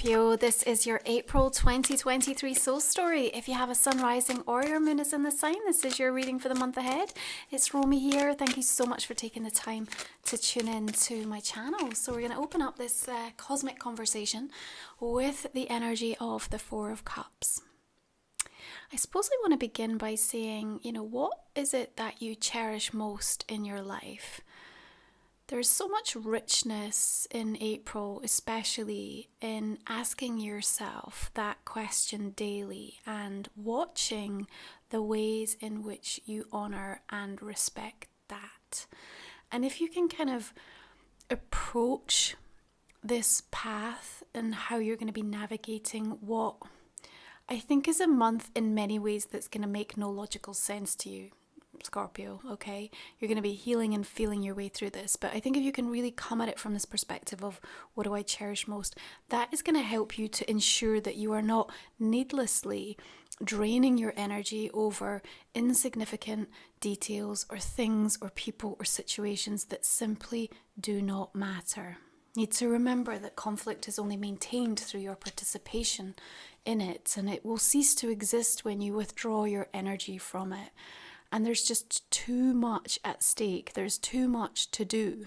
Scorpio, this is your April 2023 soul story. If you have a sun rising or your moon is in the sign, this is your reading for the month ahead. It's Romy here. Thank you so much for taking the time to tune in to my channel. So we're going to open up this cosmic conversation with the energy of the Four of Cups. I suppose I want to begin by saying, what is it that you cherish most in your life? There's so much richness in April, especially in asking yourself that question daily and watching the ways in which you honor and respect that. And if you can kind of approach this path and how you're going to be navigating what I think is a month in many ways that's going to make no logical sense to you, Scorpio, okay? You're going to be healing and feeling your way through this. But I think if you can really come at it from this perspective of what do I cherish most, that is going to help you to ensure that you are not needlessly draining your energy over insignificant details or things or people or situations that simply do not matter. You need to remember that conflict is only maintained through your participation in it, and it will cease to exist when you withdraw your energy from it. And there's just too much at stake. There's too much to do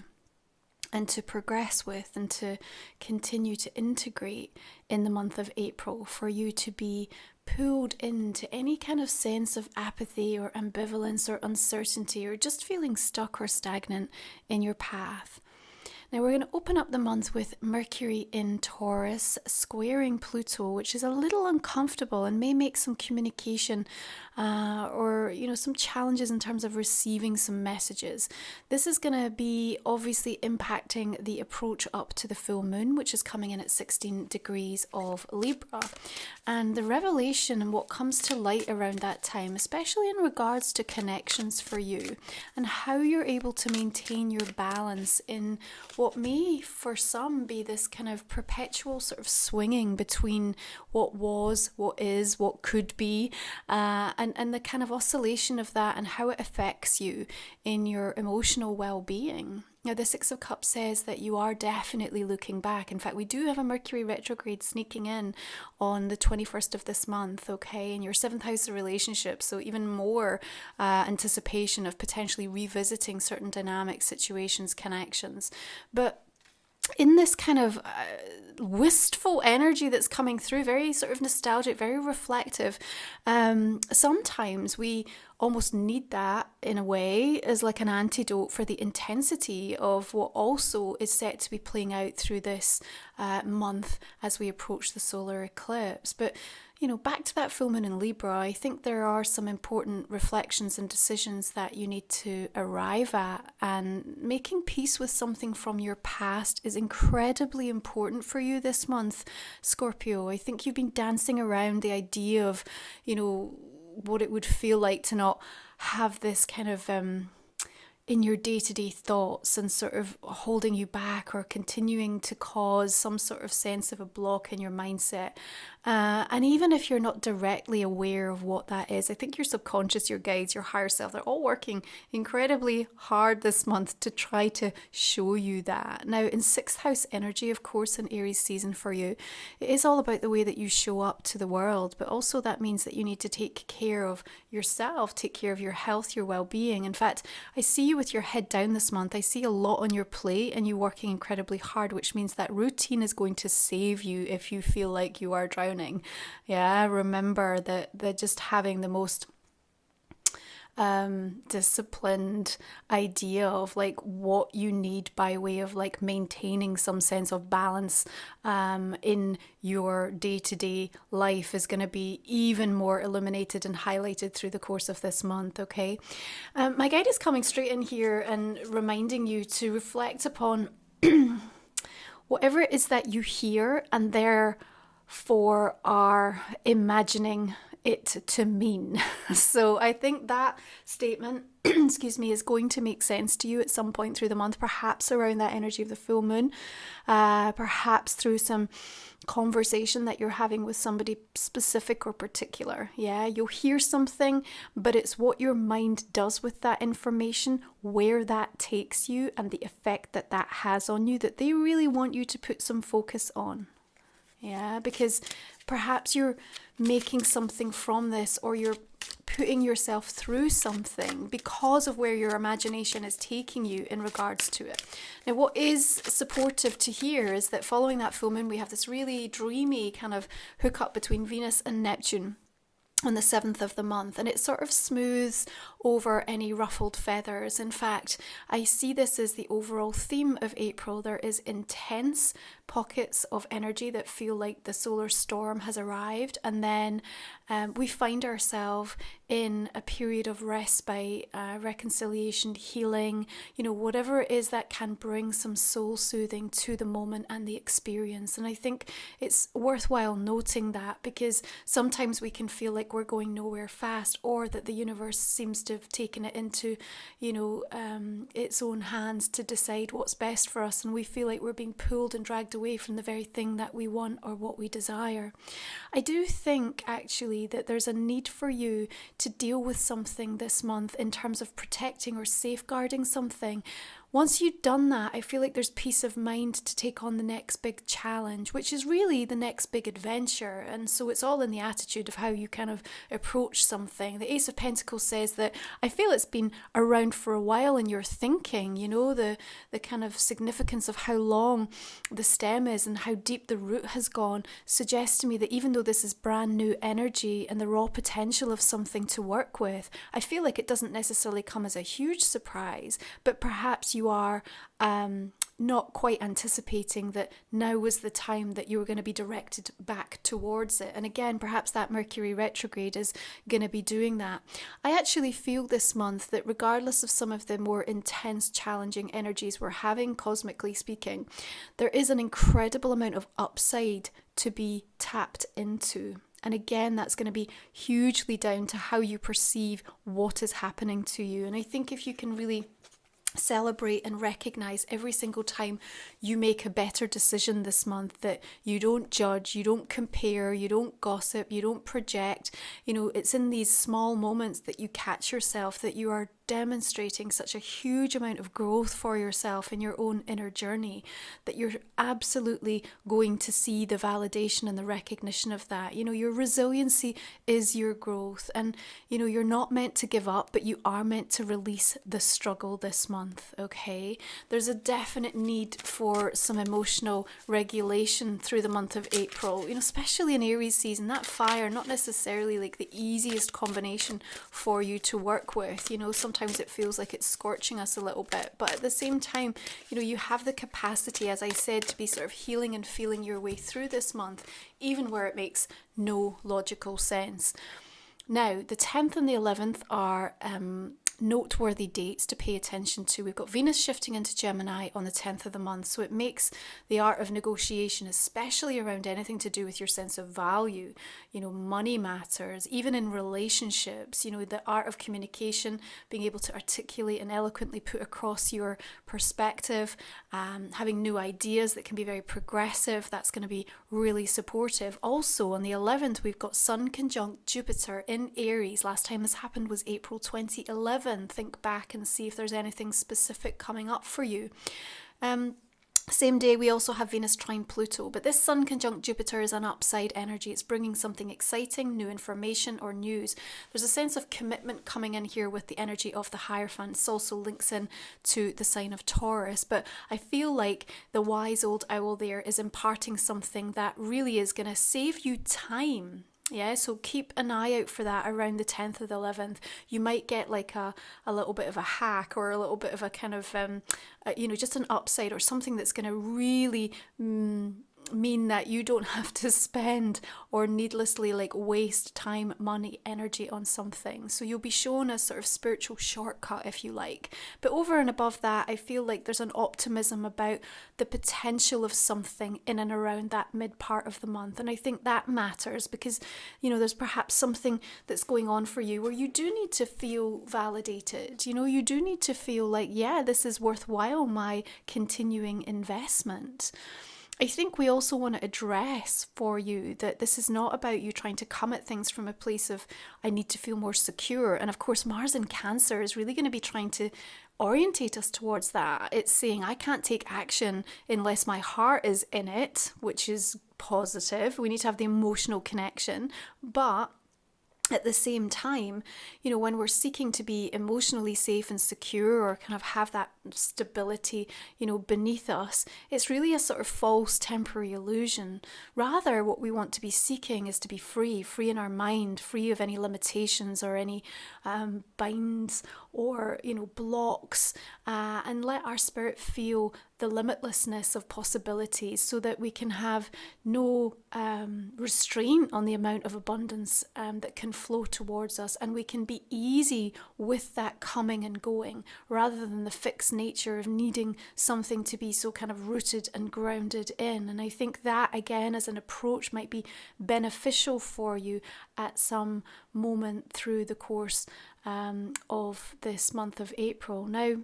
and to progress with and to continue to integrate in the month of April for you to be pulled into any kind of sense of apathy or ambivalence or uncertainty or just feeling stuck or stagnant in your path. Now we're going to open up the month with Mercury in Taurus squaring Pluto, which is a little uncomfortable and may make some communication or some challenges in terms of receiving some messages. This is going to be obviously impacting the approach up to the full moon, which is coming in at 16 degrees of Libra. And the revelation and what comes to light around that time, especially in regards to connections for you and how you're able to maintain your balance in what may for some be this kind of perpetual sort of swinging between what was, what is, what could be, and the kind of oscillation of that and how it affects you in your emotional well-being. Now, the Six of Cups says that you are definitely looking back. In fact, we do have a Mercury retrograde sneaking in on the 21st of this month, okay, in your 7th house of relationships. So even more anticipation of potentially revisiting certain dynamic situations, connections. But in this kind of wistful energy that's coming through, very sort of nostalgic, very reflective, sometimes we almost need that in a way as like an antidote for the intensity of what also is set to be playing out through this month as we approach the solar eclipse. But back to that full moon in Libra, I think there are some important reflections and decisions that you need to arrive at, and making peace with something from your past is incredibly important for you this month, Scorpio. I think you've been dancing around the idea of, what it would feel like to not have this kind of in your day-to-day thoughts and sort of holding you back or continuing to cause some sort of sense of a block in your mindset. And even if you're not directly aware of what that is, I think your subconscious, your guides, your higher self, they're all working incredibly hard this month to try to show you that. Now, in 6th house energy, of course, in Aries season for you, it is all about the way that you show up to the world, but also that means that you need to take care of yourself, take care of your health, your well-being. In fact, I see you with your head down this month. I see a lot on your plate and you working incredibly hard, which means that routine is going to save you if you feel like you are drowning. Yeah, remember that just having the most disciplined idea of like what you need by way of like maintaining some sense of balance in your day-to-day life is going to be even more illuminated and highlighted through the course of this month, okay? My guide is coming straight in here and reminding you to reflect upon whatever it is that you hear and therefore are imagining it to mean. So I think that statement, excuse me, is going to make sense to you at some point through the month, perhaps around that energy of the full moon, perhaps through some conversation that you're having with somebody specific or particular. Yeah, you'll hear something, but it's what your mind does with that information, where that takes you, and the effect that that has on you that they really want you to put some focus on. Yeah, because perhaps you're making something from this, or you're putting yourself through something because of where your imagination is taking you in regards to it. Now, what is supportive to hear is that following that full moon, we have this really dreamy kind of hookup between Venus and Neptune on the 7th of the month, and it sort of smooths over any ruffled feathers. In fact, I see this as the overall theme of April. There is intense pockets of energy that feel like the solar storm has arrived, and then we find ourselves in a period of respite, reconciliation, healing, whatever it is that can bring some soul soothing to the moment and the experience. And I think it's worthwhile noting that, because sometimes we can feel like we're going nowhere fast, or that the universe seems to have taken it into its own hands to decide what's best for us, and we feel like we're being pulled and dragged away from the very thing that we want or what we desire. I do think actually that there's a need for you to deal with something this month in terms of protecting or safeguarding something. Once you've done that, I feel like there's peace of mind to take on the next big challenge, which is really the next big adventure. And so it's all in the attitude of how you kind of approach something. The Ace of Pentacles says that I feel it's been around for a while in your thinking, the kind of significance of how long the stem is and how deep the root has gone suggests to me that even though this is brand new energy and the raw potential of something to work with, I feel like it doesn't necessarily come as a huge surprise, but perhaps you are not quite anticipating that now was the time that you were going to be directed back towards it. And again, perhaps that Mercury retrograde is going to be doing that. I actually feel this month that regardless of some of the more intense, challenging energies we're having, cosmically speaking, there is an incredible amount of upside to be tapped into. And again, that's going to be hugely down to how you perceive what is happening to you. And I think if you can really celebrate and recognize every single time you make a better decision this month, that you don't judge, you don't compare, you don't gossip, you don't project. It's in these small moments that you catch yourself that you are demonstrating such a huge amount of growth for yourself in your own inner journey, that you're absolutely going to see the validation and the recognition of that. Your resiliency is your growth, and you're not meant to give up, but you are meant to release the struggle this month. Okay, there's a definite need for some emotional regulation through the month of April, especially in Aries season. That fire, not necessarily like the easiest combination for you to work with. Sometimes it feels like it's scorching us a little bit, but at the same time, you have the capacity, as I said, to be sort of healing and feeling your way through this month, even where it makes no logical sense. Now, the 10th and the 11th are noteworthy dates to pay attention to. We've got Venus shifting into Gemini on the 10th of the month, so it makes the art of negotiation, especially around anything to do with your sense of value, money matters, even in relationships, the art of communication, being able to articulate and eloquently put across your perspective, having new ideas that can be very progressive. That's going to be really supportive. Also on the 11th, we've got Sun conjunct Jupiter in Aries. Last time this happened was April 2011. Think back and see if there's anything specific coming up for you. Same day, we also have Venus trine Pluto, but this Sun conjunct Jupiter is an upside energy. It's bringing something exciting, new information or news. There's a sense of commitment coming in here with the energy of the Hierophant. This also links in to the sign of Taurus, but I feel like the wise old owl there is imparting something that really is going to save you time. Yeah, so keep an eye out for that around the 10th or the 11th. You might get like a little bit of a hack, or a little bit of a kind of, just an upside, or something that's going to really mean that you don't have to spend or needlessly waste time, money, energy on something. So you'll be shown a sort of spiritual shortcut, if you like. But over and above that, I feel like there's an optimism about the potential of something in and around that mid part of the month. And I think that matters because, there's perhaps something that's going on for you where you do need to feel validated. You do need to feel like, yeah, this is worthwhile, my continuing investment. I think we also want to address for you that this is not about you trying to come at things from a place of, I need to feel more secure. And of course, Mars in Cancer is really going to be trying to orientate us towards that. It's saying I can't take action unless my heart is in it, which is positive. We need to have the emotional connection, but at the same time, when we're seeking to be emotionally safe and secure, or kind of have that stability, beneath us, it's really a sort of false temporary illusion. Rather, what we want to be seeking is to be free in our mind, free of any limitations or any binds or, blocks, and let our spirit feel the limitlessness of possibilities, so that we can have no restraint on the amount of abundance that can flow towards us, and we can be easy with that coming and going, rather than the fixed nature of needing something to be so kind of rooted and grounded in. And I think that, again, as an approach, might be beneficial for you at some moment through the course of this month of April. Now,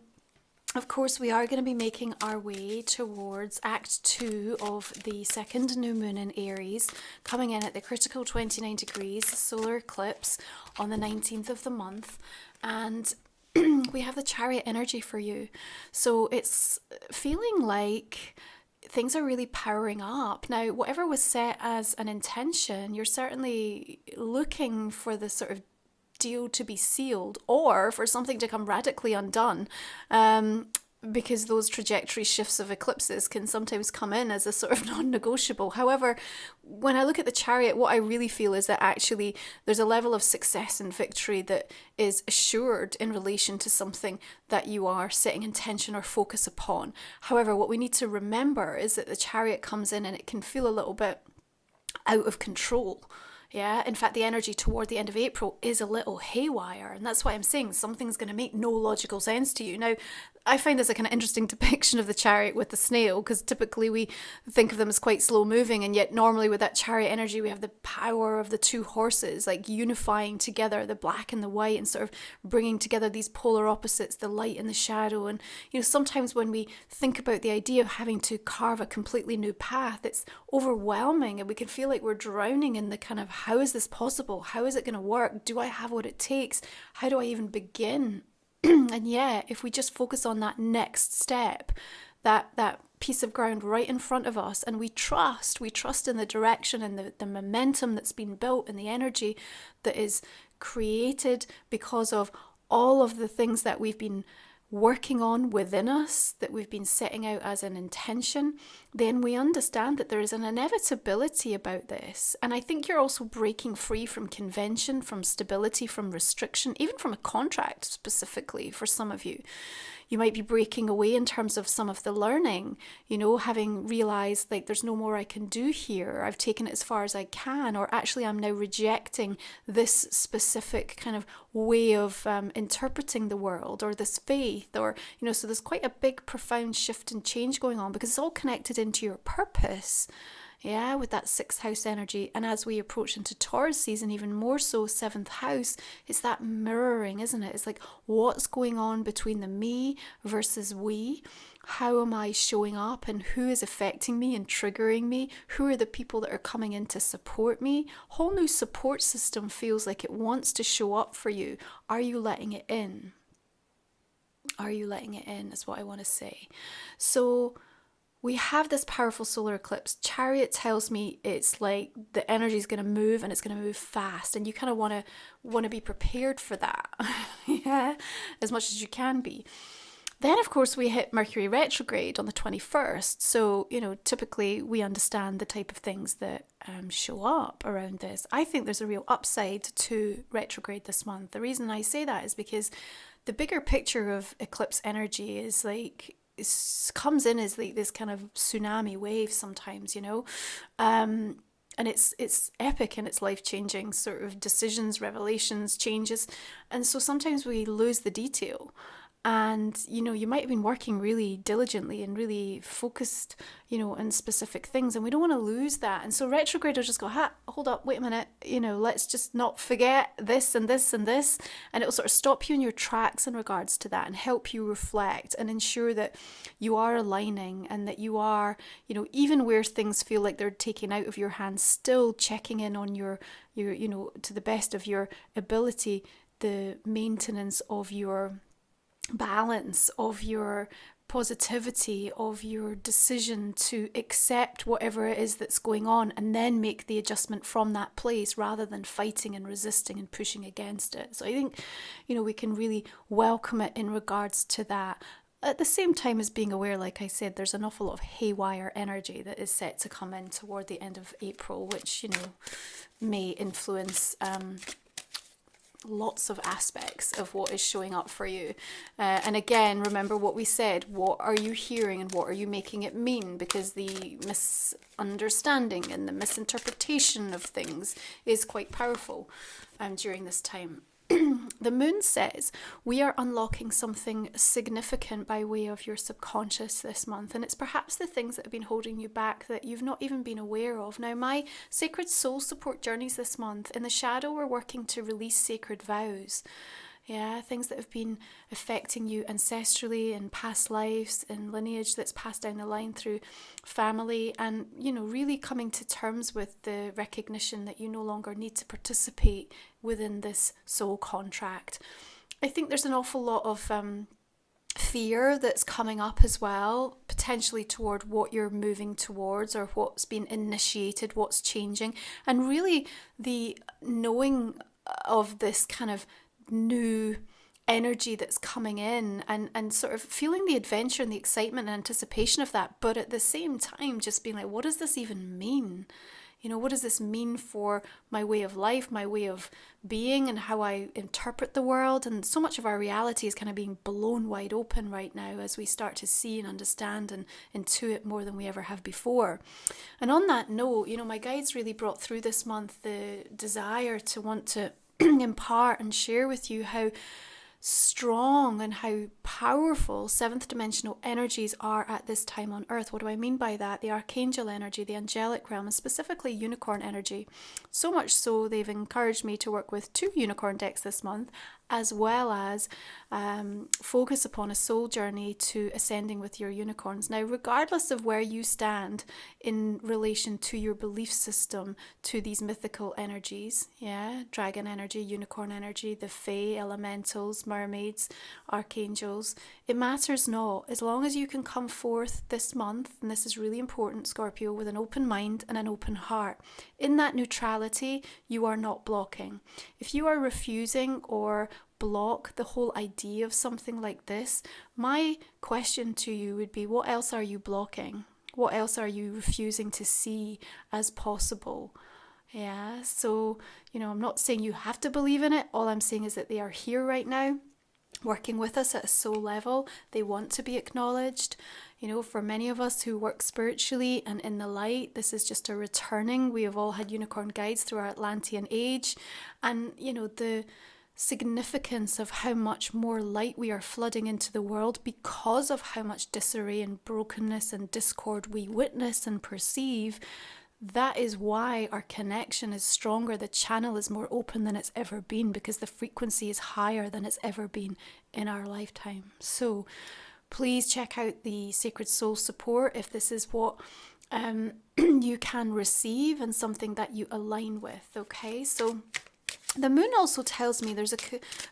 of course, we are going to be making our way towards Act 2 of the second new moon in Aries, coming in at the critical 29 degrees solar eclipse on the 19th of the month. And we have the Chariot energy for you. So it's feeling like things are really powering up. Now, whatever was set as an intention, you're certainly looking for the sort of deal to be sealed, or for something to come radically undone, because those trajectory shifts of eclipses can sometimes come in as a sort of non-negotiable. However, when I look at the Chariot, what I really feel is that actually there's a level of success and victory that is assured in relation to something that you are setting intention or focus upon. However, what we need to remember is that the Chariot comes in and it can feel a little bit out of control. Yeah, in fact, the energy toward the end of April is a little haywire, and that's why I'm saying something's going to make no logical sense to you. Now, I find this a kind of interesting depiction of the Chariot with the snail, because typically we think of them as quite slow moving, and yet normally with that Chariot energy we have the power of the two horses, like unifying together the black and the white, and sort of bringing together these polar opposites, the light and the shadow. And sometimes when we think about the idea of having to carve a completely new path, it's overwhelming, and we can feel like we're drowning in the kind of, how is this possible? How is it going to work? Do I have what it takes? How do I even begin? And yet, if we just focus on that next step, that piece of ground right in front of us, and we trust in the direction and the momentum that's been built, and the energy that is created because of all of the things that we've been working on within us, that we've been setting out as an intention, then we understand that there is an inevitability about this. And I think you're also breaking free from convention, from stability, from restriction, even from a contract specifically for some of you. You might be breaking away in terms of some of the learning, having realized like there's no more I can do here. I've taken it as far as I can, or actually I'm now rejecting this specific kind of way of interpreting the world, or this faith, or, so there's quite a big, profound shift and change going on, because it's all connected into your purpose. Yeah, with that 6th house energy. And as we approach into Taurus season, even more so 7th house, it's that mirroring, isn't it? It's like, what's going on between the me versus we? How am I showing up, and who is affecting me and triggering me? Who are the people that are coming in to support me? Whole new support system feels like it wants to show up for you. Are you letting it in? Are you letting it in, is what I want to say. So we have this powerful solar eclipse. Chariot tells me it's like the energy is going to move, and it's going to move fast, and you kind of want to be prepared for that, yeah, as much as you can be. Then, of course, we hit Mercury retrograde on the 21st. So, typically we understand the type of things that show up around this. I think there's a real upside to retrograde this month. The reason I say that is because the bigger picture of eclipse energy is like, comes in as like this kind of tsunami wave sometimes, and it's epic, and it's life-changing sort of decisions, revelations, changes. And so sometimes we lose the detail. And, you might have been working really diligently and really focused, on specific things, and we don't want to lose that. And so retrograde will just go, hold up, wait a minute, let's just not forget this and this and this. And it'll sort of stop you in your tracks in regards to that, and help you reflect and ensure that you are aligning, and that you are, even where things feel like they're taken out of your hands, still checking in on your to the best of your ability, the maintenance of your balance, of your positivity, of your decision to accept whatever it is that's going on and then make the adjustment from that place rather than fighting and resisting and pushing against it. So I think, we can really welcome it in regards to that. At the same time as being aware, like I said, there's an awful lot of haywire energy that is set to come in toward the end of April, which, may influence lots of aspects of what is showing up for you. And again, remember what we said. What are you hearing and what are you making it mean? Because the misunderstanding and the misinterpretation of things is quite powerful during this time. The moon says we are unlocking something significant by way of your subconscious this month, and it's perhaps the things that have been holding you back that you've not even been aware of. Now, my sacred soul support journeys this month, in the shadow, we're working to release sacred vows. Yeah, things that have been affecting you ancestrally in past lives, in lineage that's passed down the line through family, and, really coming to terms with the recognition that you no longer need to participate within this soul contract. I think there's an awful lot of fear that's coming up as well, potentially toward what you're moving towards or what's been initiated, what's changing, and really the knowing of this kind of new energy that's coming in and sort of feeling the adventure and the excitement and anticipation of that, but at the same time just being like, what does this even mean? What does this mean for my way of life, my way of being, and how I interpret the world? And so much of our reality is kind of being blown wide open right now as we start to see and understand and intuit more than we ever have before. And on that note, my guides really brought through this month the desire to want to impart and share with you how strong and how powerful seventh dimensional energies are at this time on earth. What do I mean by that? The archangel energy, the angelic realm, and specifically unicorn energy. So much so they've encouraged me to work with 2 unicorn decks this month, as well as focus upon a soul journey to ascending with your unicorns. Now, regardless of where you stand in relation to your belief system, to these mythical energies, dragon energy, unicorn energy, the fae, elementals, mermaids, archangels, it matters not. As long as you can come forth this month, and this is really important, Scorpio, with an open mind and an open heart. In that neutrality, you are not blocking. If you are refusing or block the whole idea of something like this, my question to you would be, what else are you blocking? What else are you refusing to see as possible? So, I'm not saying you have to believe in it. All I'm saying is that they are here right now, working with us at a soul level. They want to be acknowledged. For many of us who work spiritually and in the light, this is just a returning. We have all had unicorn guides through our Atlantean age. And, the significance of how much more light we are flooding into the world because of how much disarray and brokenness and discord we witness and perceive. That is why our connection is stronger. The channel is more open than it's ever been because the frequency is higher than it's ever been in our lifetime. So please check out the Sacred Soul support if this is what you can receive and something that you align with. Okay, so the moon also tells me there's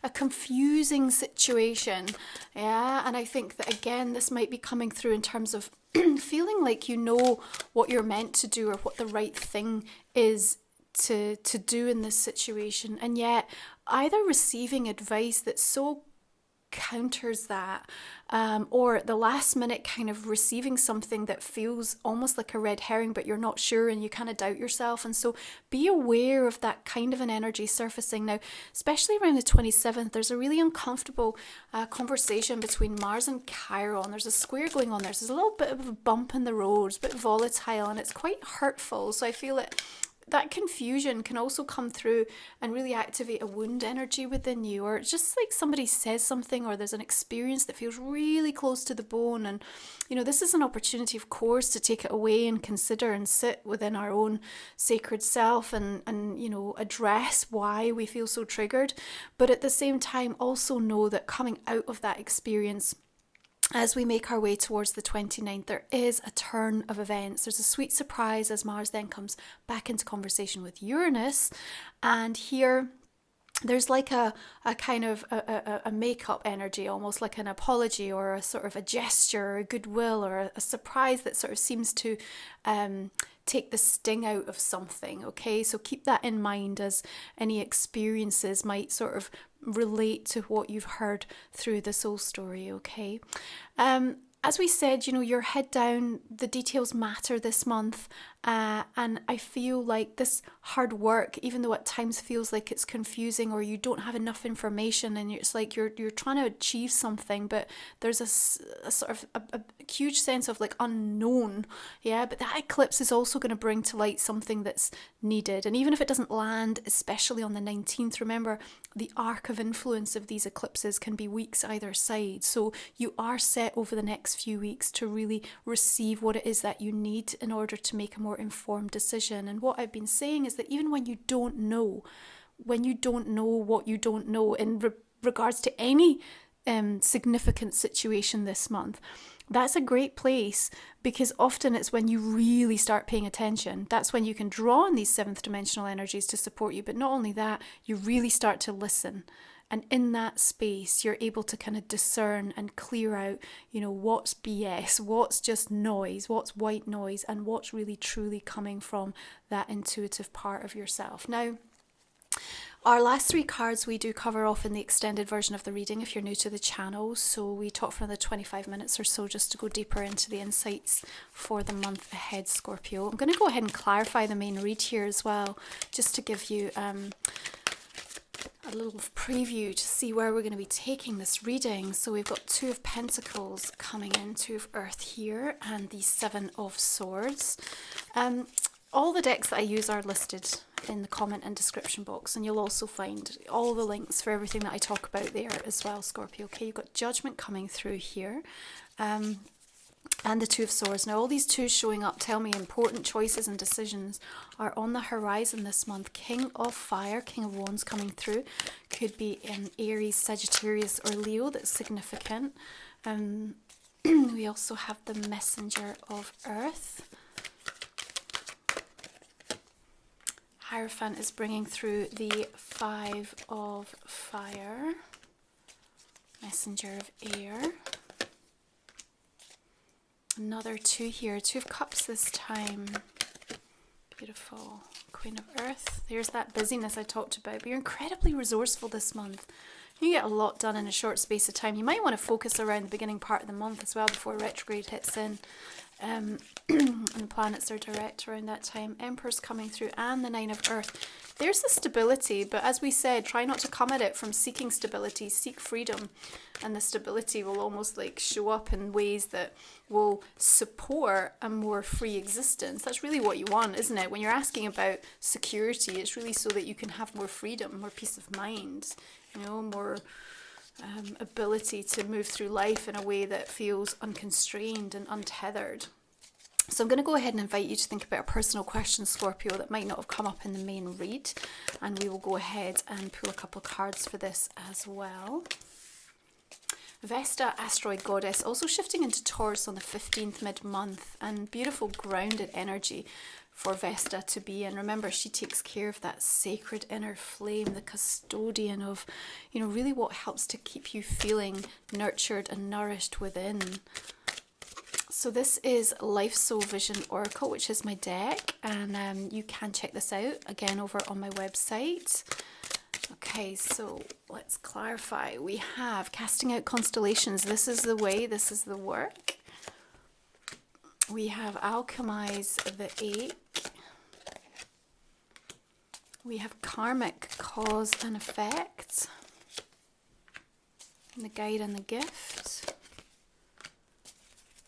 a confusing situation, and I think that again this might be coming through in terms of feeling like you know what you're meant to do or what the right thing is to do in this situation, and yet either receiving advice that's so counters that, or at the last minute kind of receiving something that feels almost like a red herring, but you're not sure and you kind of doubt yourself. And so be aware of that kind of an energy surfacing. Now, especially around the 27th, there's a really uncomfortable conversation between Mars and Chiron. There's a square going on there. So there's a little bit of a bump in the road, it's a bit volatile, and it's quite hurtful. So I feel that confusion can also come through and really activate a wound energy within you, or it's just like somebody says something, or there's an experience that feels really close to the bone. And this is an opportunity, of course, to take it away and consider and sit within our own sacred self and address why we feel so triggered. But at the same time, also know that coming out of that experience, as we make our way towards the 29th, there is a turn of events. There's a sweet surprise as Mars then comes back into conversation with Uranus. And here there's like a kind of a makeup energy, almost like an apology or a sort of a gesture or a goodwill or a surprise that sort of seems to take the sting out of something. Okay, so keep that in mind as any experiences might sort of relate to what you've heard through the soul story. Okay. As we said, your head down, the details matter this month. And I feel like this hard work, even though at times feels like it's confusing or you don't have enough information and it's like you're trying to achieve something, but there's a sort of a huge sense of like unknown. Yeah, but that eclipse is also going to bring to light something that's needed. And even if it doesn't land, especially on the 19th, remember the arc of influence of these eclipses can be weeks either side. So you are set over the next few weeks to really receive what it is that you need in order to make a more informed decision. And what I've been saying is that even when you don't know what you don't know in regards to any significant situation this month, that's a great place, because often it's when you really start paying attention. That's when you can draw on these seventh dimensional energies to support you. But not only that, you really start to listen. And in that space, you're able to kind of discern and clear out, what's BS, what's just noise, what's white noise, and what's really truly coming from that intuitive part of yourself. Now, our last 3 cards we do cover off in the extended version of the reading if you're new to the channel. So we talk for another 25 minutes or so just to go deeper into the insights for the month ahead, Scorpio. I'm going to go ahead and clarify the main read here as well, just to give you a little preview to see where we're going to be taking this reading. So we've got 2 of Pentacles coming in, 2 of Earth here, and the 7 of Swords. All the decks that I use are listed in the comment and description box, and you'll also find all the links for everything that I talk about there as well, Scorpio. Okay, you've got Judgment coming through here, and the 2 of Swords. Now all these 2s showing up tell me important choices and decisions are on the horizon this month. King of Fire, King of Wands coming through. Could be in Aries, Sagittarius or Leo. That's significant. We also have the Messenger of Earth. Hierophant is bringing through the 5 of Fire. Messenger of Air. Another 2 here, 2 of Cups this time. Beautiful. Queen of Earth. There's that busyness I talked about. But you're incredibly resourceful this month. You get a lot done in a short space of time. You might want to focus around the beginning part of the month as well before retrograde hits in. And the planets are direct around that time. Emperor's coming through and the 9 of Earth. There's the stability, but as we said, try not to come at it from seeking stability. Seek freedom, and the stability will almost like show up in ways that will support a more free existence. That's really what you want, isn't it? When you're asking about security, it's really so that you can have more freedom, more peace of mind, more ability to move through life in a way that feels unconstrained and untethered. So I'm going to go ahead and invite you to think about a personal question, Scorpio, that might not have come up in the main read. And we will go ahead and pull a couple of cards for this as well. Vesta, asteroid goddess, also shifting into Taurus on the 15th mid-month, and beautiful grounded energy for Vesta to be in. Remember, she takes care of that sacred inner flame, the custodian of, really what helps to keep you feeling nurtured and nourished within. So this is Life Soul Vision Oracle, which is my deck, and you can check this out again over on my website. Okay, so let's clarify. We have casting out constellations. This is the way, this is the work. We have alchemize the ache. We have karmic cause and effect. And the guide and the gift.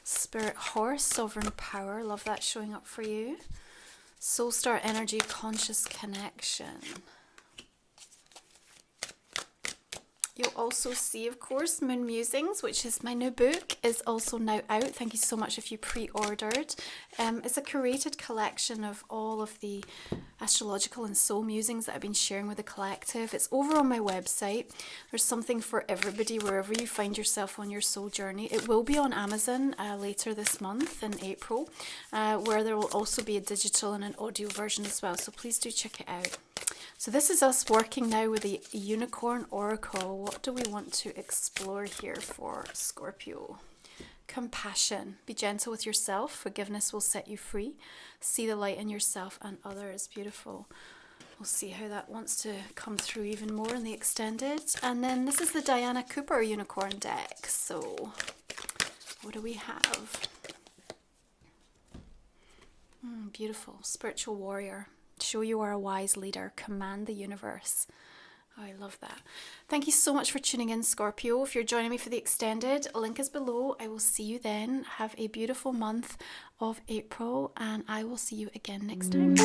Spirit horse, sovereign power. Love that showing up for you. Soul star energy, conscious connection. You'll also see, of course, Moon Musings, which is my new book, is also now out. Thank you so much if you pre-ordered. It's a curated collection of all of the astrological and soul musings that I've been sharing with the collective. It's over on my website. There's something for everybody wherever you find yourself on your soul journey. It will be on Amazon later this month in April, where there will also be a digital and an audio version as well. So please do check it out. So this is us working now with the Unicorn Oracle. What do we want to explore here for Scorpio? Compassion. Be gentle with yourself. Forgiveness will set you free. See the light in yourself and others. Beautiful. We'll see how that wants to come through even more in the extended. And then this is the Diana Cooper Unicorn deck. So what do we have? Beautiful. Spiritual warrior. Show you are a wise leader. Command the universe. Oh, I love that. Thank you so much for tuning in, Scorpio. If you're joining me for the extended, link is below. I will see you then. Have a beautiful month of April, and I will see you again next time.